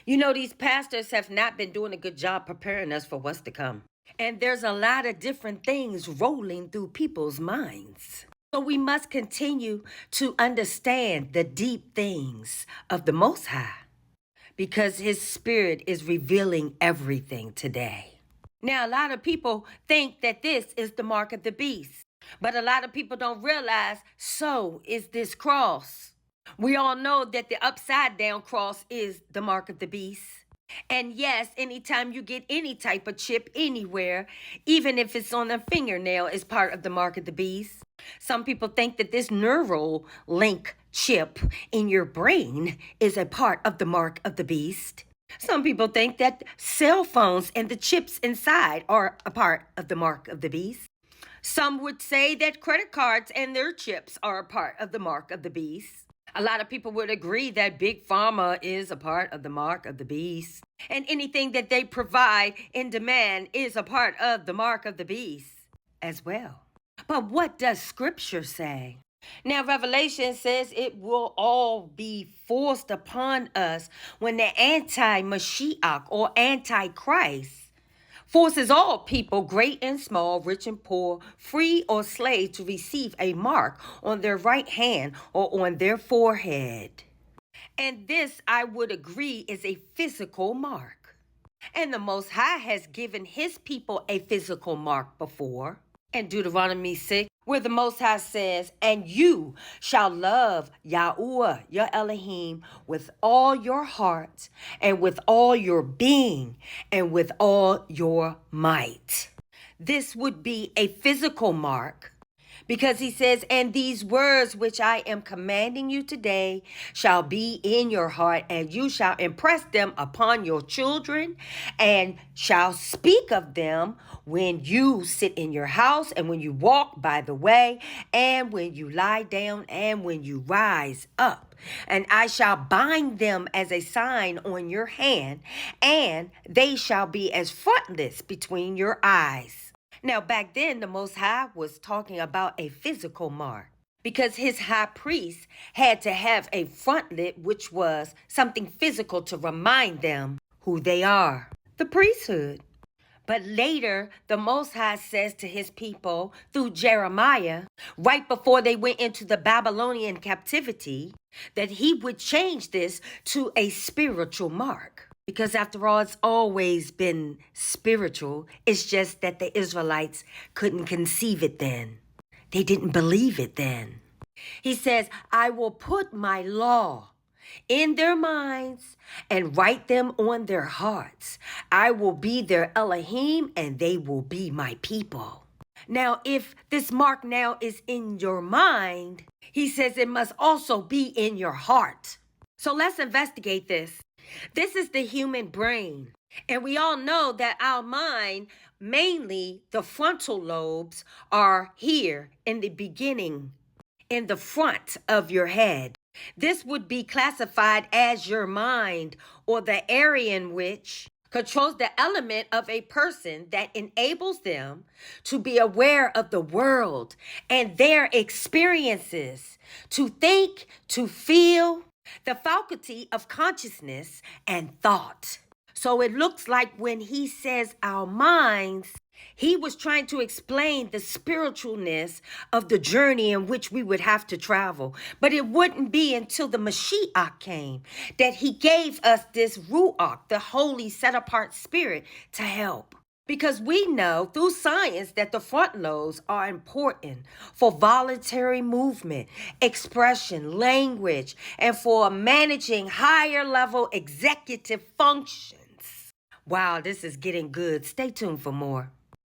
These pastors have not been doing a good job preparing us for what's to come. And there's a lot of different things rolling through people's minds. So we must continue to understand the deep things of the Most High because His Spirit is revealing everything today. Now, a lot of people think that this is the mark of the beast, but a lot of people don't realize so is this cross. We all know that the upside down cross is the mark of the beast. And yes, anytime you get any type of chip anywhere, even if it's on a fingernail, is part of the mark of the beast. Some people think that this neural link chip in your brain is a part of the mark of the beast. Some people think that cell phones and the chips inside are a part of the mark of the beast. Some would say that credit cards and their chips are a part of the mark of the beast. A lot of people would agree that Big Pharma is a part of the mark of the beast. And anything that they provide in demand is a part of the mark of the beast as well. But what does Scripture say? Now, Revelation says it will all be forced upon us when the anti-Mashiach or Antichrist forces all people, great and small, rich and poor, free or slave, to receive a mark on their right hand or on their forehead. And this, I would agree, is a physical mark. And the Most High has given His people a physical mark before. In Deuteronomy 6, where the Most High says, "And you shall love Yahuwah, your Elohim, with all your heart, and with all your being, and with all your might." This would be a physical mark, because He says, "And these words which I am commanding you today shall be in your heart, and you shall impress them upon your children, and shall speak of them when you sit in your house, and when you walk by the way, and when you lie down, and when you rise up. And I shall bind them as a sign on your hand, and they shall be as frontlets between your eyes." Now, back then, the Most High was talking about a physical mark, because His high priest had to have a frontlet, which was something physical to remind them who they are, the priesthood. But later, the Most High says to His people through Jeremiah, right before they went into the Babylonian captivity, that He would change this to a spiritual mark. Because after all, it's always been spiritual. It's just that the Israelites couldn't conceive it then. They didn't believe it then. He says, "I will put my law in their minds and write them on their hearts. I will be their Elohim, and they will be my people." Now, if this mark now is in your mind, He says it must also be in your heart. So let's investigate this. This is the human brain. And we all know that our mind, mainly the frontal lobes, are here in the beginning, in the front of your head. This would be classified as your mind, or the area in which controls the element of a person that enables them to be aware of the world and their experiences, to think, to feel, the faculty of consciousness and thought. So it looks like when He says our minds, He was trying to explain the spiritualness of the journey in which we would have to travel. But it wouldn't be until the Mashiach came that He gave us this Ruach, the holy set-apart spirit, to help. Because we know through science that the front lobes are important for voluntary movement, expression, language, and for managing higher level executive functions. Wow, this is getting good. Stay tuned for more.